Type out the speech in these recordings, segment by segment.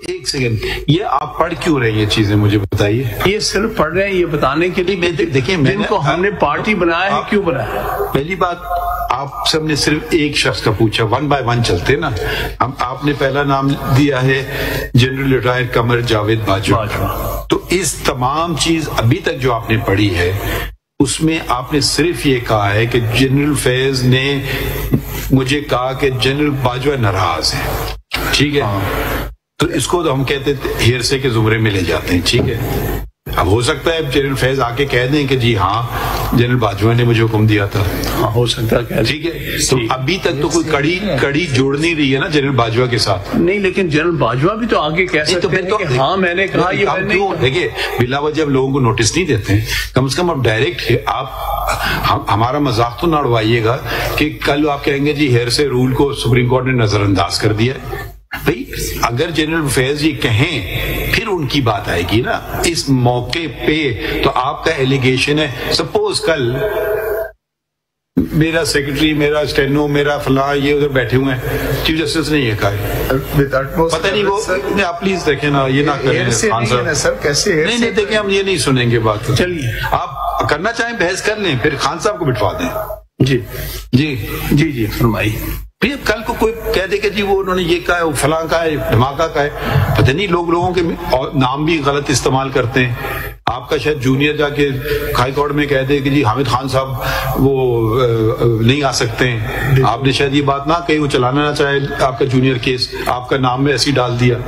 ایک سیکنڈ، یہ آپ پڑھ کیوں رہے ہیں یہ چیزیں مجھے بتائیے؟ یہ صرف پڑھ رہے ہیں یہ بتانے کے لیے دیکھیں جن کو ہم نے پارٹی بنایا ہے کیوں بنایا. پہلی بات آپ سب نے صرف ایک شخص کا پوچھا، 1 by 1 چلتے نا. آپ نے پہلا نام دیا ہے جنرل ریٹائرڈ قمر جاوید باجوہ. تو اس تمام چیز ابھی تک جو آپ نے پڑھی ہے اس میں آپ نے صرف یہ کہا ہے کہ جنرل فیض نے مجھے کہا کہ جنرل باجوہ ناراض ہے. ٹھیک ہے، تو اس کو تو ہم کہتے ہیرسے کے زمرے میں لے جاتے ہیں. ٹھیک ہے، اب ہو سکتا ہے جنرل فیض آ کے کہہ دیں کہ جی ہاں جنرل باجوہ نے مجھے حکم دیا تھا. ہاں ہو سکتا ہے. ٹھیک ہے، تو ابھی تک تو کوئی کڑی جوڑ نہیں رہی ہے نا جنرل باجوہ کے ساتھ. نہیں، لیکن جنرل باجوہ بھی تو آگے کہہ سکتے ہیں کہ ہاں میں نے کہا. یہ کیوں دیکھیے بلا وجہ اب لوگوں کو نوٹس نہیں دیتے ہیں. کم سے کم اب ڈائریکٹ آپ ہمارا مذاق تو نہ اڑوائیے گا کہ کل آپ کہیں گے جی ہیرسے رول کو سپریم کورٹ نے نظر انداز کر دیا. بھئی اگر جنرل فیض یہ کہیں پھر ان کی بات آئے گی نا. اس موقع پہ تو آپ کا ایلیگیشن ہے. سپوز کل میرا سیکرٹری، میرا اسٹینو، میرا فلاں یہ ادھر بیٹھے ہوئے ہیں، چیف جسٹس نے یہ کہا ہے، پتہ نہیں وہ آپ پلیز دیکھیں نا، یہ نہ کریں خان صاحب. نہیں دیکھیں ہم یہ نہیں سنیں گے بات. چلیے آپ کرنا چاہیں بحث کر لیں، پھر خان صاحب کو بٹھوا دیں. جی جی جی جی فرمائیے. پھر کل کو کوئی کہہ دے کہ جی وہ انہوں نے یہ کہا ہے، وہ فلاں کا ہے، دھماکہ کا ہے. پتہ نہیں لوگوں کے نام بھی غلط استعمال کرتے ہیں. آپ کا شاید جونیئر جا کے ہائی کورٹ میں کہہ دے کہ جی حامد خان صاحب وہ نہیں آ سکتے ہیں. آپ نے شاید یہ بات نہ کہی، وہ چلانا نہ چاہے آپ کا جونیئر کیس، آپ کا نام میں ایسی ڈال دیا.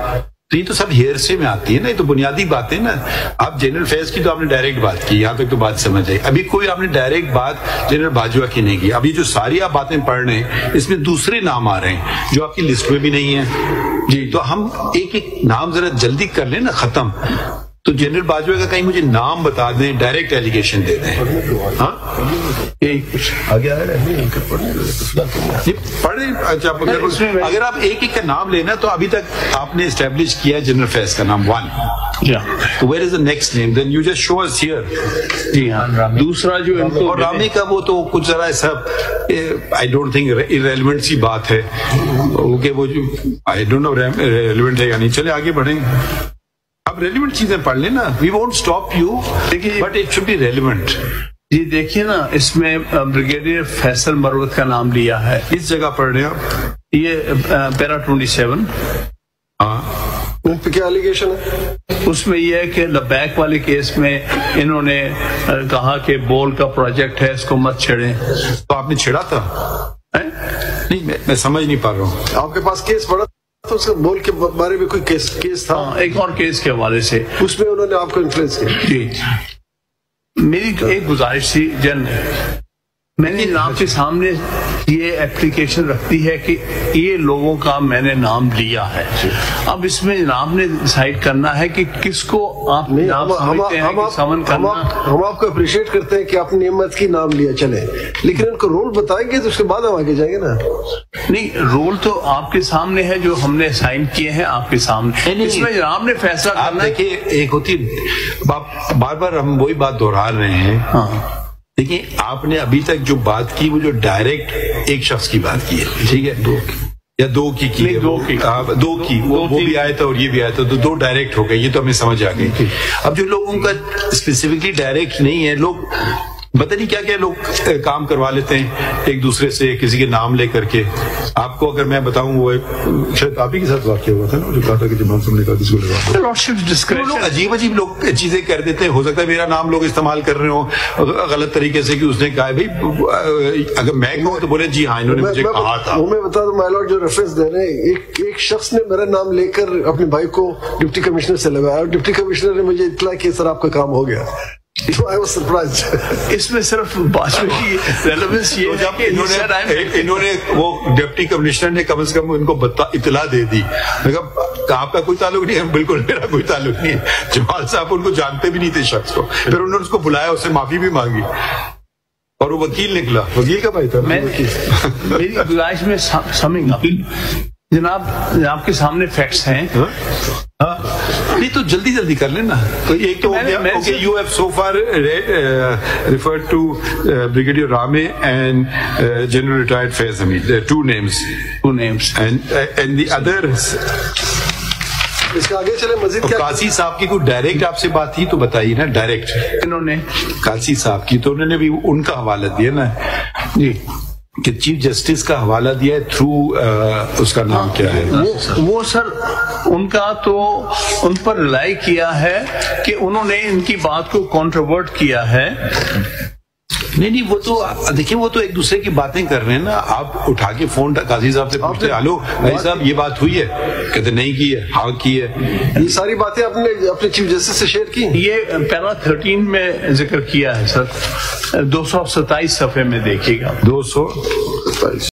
تو یہ تو سب ہیرسے میں آتی ہے نا، یہ تو بنیادی باتیں نا. آپ جنرل فیض کی تو آپ نے ڈائریکٹ بات کی، یہاں تک تو بات سمجھ آئی. ابھی کوئی آپ نے ڈائریکٹ بات جنرل باجوہ کی نہیں کی. ابھی جو ساری آپ باتیں پڑھ رہے ہیں اس میں دوسرے نام آ رہے ہیں جو آپ کی لسٹ میں بھی نہیں ہیں. جی تو ہم ایک ایک نام ذرا جلدی کر لیں نا ختم. تو جنرل باجوہ کا کہیں مجھے نام بتا دیں، ڈائریکٹ ایلیگیشن دے دیں. ہاں یہی کچھ آگے پڑھیں. اچھا اگر آپ ایک ایک کا نام لینا تو ابھی تک آپ نے اسٹیبلش کیا جنرل فیض کا نام 1. تو where is the next name? Then you just show us here. جی ہاں. دوسرا جو اور رامی کا وہ تو کچھ ذرا سب I don't think irrelevant سی بات ہے کہ وہ جو I don't know relevant ہے یا نہیں. چلے آگے بڑھیں. اب ریلیونٹ چیزیں پڑھ لیں نا. We won't stop you, but it should be relevant. جی دیکھیے نا اس میں بریگیڈیئر فیصل مروت کا نام لیا ہے. اس جگہ پڑھ رہے ہیں آپ؟ یہ پیرا 27. ہاں ان پہ کیا ایلیگیشن ہے؟ اس میں یہ ہے کہ لبیک والے کیس میں انہوں نے کہا کہ بول کا پروجیکٹ ہے اس کو مت چھیڑیں. تو آپ نے چھیڑا تھا؟ نہیں میں سمجھ نہیں پا رہا ہوں. آپ کے پاس کیس پڑا تو اس کا بول کے بارے میں کوئی کیس تھا؟ ایک اور کیس کے حوالے سے اس میں انہوں نے آپ کو انفلوئنس کیا. جی میری ایک گزارش تھی جن میں نے آپ کے سامنے یہ اپلیکیشن رکھتی ہے کہ یہ لوگوں کا میں نے نام لیا ہے. اب اس میں جناب نے ڈیسائیڈ کرنا ہے کہ کس کو آپ سمن کرنا. ہم آپ کو اپریشیٹ کرتے ہیں کہ آپ نے نعمت کی نام لیا چلے، لیکن ان کو رول بتائیں گے تو اس کے بعد ہم آگے جائیں گے نا. نہیں رول تو آپ کے سامنے ہے جو ہم نے سائن کیے ہیں آپ کے سامنے. اس میں جناب نے فیصلہ کرنا ہے. دیکھیے ایک ہوتی بار بار ہم وہی بات دہرا رہے ہیں. ہاں دیکھیں آپ نے ابھی تک جو بات کی وہ جو ڈائریکٹ ایک شخص کی بات کی ہے. ٹھیک ہے، یا دو کی وہ بھی آیا تھا اور یہ بھی آیا تھا، تو 2 ڈائریکٹ ہو گئے. یہ تو ہمیں سمجھ آ گئی. اب جو لوگوں کا اسپیسیفکلی ڈائریکٹ نہیں ہے، لوگ پتہ نہیں کیا کیا لوگ کام کروا لیتے ہیں ایک دوسرے سے کسی کے نام لے کر کے. آپ کو اگر میں بتاؤں وہ شاید آپ ہی کے ساتھ واقعہ ہوا تھا نا، جو کہا تھا کہ جب ہم نے کہا کسی کو لگا، لوگ عجیب لوگ چیزیں کر دیتے ہیں. ہو سکتا ہے میرا نام لوگ استعمال کر رہے ہوں غلط طریقے سے کہ اس نے کہا ہے بھائی اگر میں کہوں تو بولے جی ہاں انہوں نے مجھے کہا تھا. وہ میں بتا دوں مائی لارڈ جو ریفرنس دے رہے ہیں، ایک شخص نے میرا نام لے کر اپنے بھائی کو ڈپٹی کمشنر سے لگایا اور ڈپٹی کمشنر نے مجھے اطلاع کی سر آپ کا کام ہو گیا. اس میں صرف باجوہ کی ریلیونس یہ ہے کہ انہوں نے وہ ڈپٹی کمشنر نے کم از کم ان کو اطلاع دے دی. آپ کا کوئی تعلق نہیں ہے، بالکل میرا کوئی تعلق نہیں ہے. جمال صاحب ان کو جانتے بھی نہیں تھے شخص کو. پھر انہوں نے اس کو بلایا، اس سے معافی بھی مانگی اور وہ وکیل نکلا. وکیل کا بھائی تھا. میری گزارش میں سمجھ جناب آپ کے سامنے فیکٹس ہیں. نہیں تو جلدی کر لینا. تو ایک تو you have so far referred to brigadier Ramay and general retired Faiz Hameed. 2 names and and the other اس کا آگے چلے مزید کیا قاضی صاحب کی کوئی ڈائریکٹ آپ سے بات تھی تو بتائیے نا, ڈائریکٹ انہوں نے قاضی صاحب کی, تو انہوں نے بھی ان کا حوالہ دیا نا جی کہ چیف جسٹس کا حوالہ دیا ہے تھرو اس کا نام کیا ہے وہ سر ان کا تو ان پر رلائی کیا ہے کہ انہوں نے ان کی بات کو کانٹروورٹ کیا ہے. نہیں وہ تو دیکھیں وہ تو ایک دوسرے کی باتیں کر رہے ہیں نا. آپ اٹھا کے فون قاضی صاحب سے پوچھتے ہلو قاضی صاحب یہ بات ہوئی ہے, کہتے نہیں کی ہے, ہاں کی ہے. یہ ساری باتیں آپ نے اپنے چیف جسٹس سے شیئر کی؟ یہ پیرا 13 میں ذکر کیا ہے سر, 227 صفحے میں دیکھیے گا. 227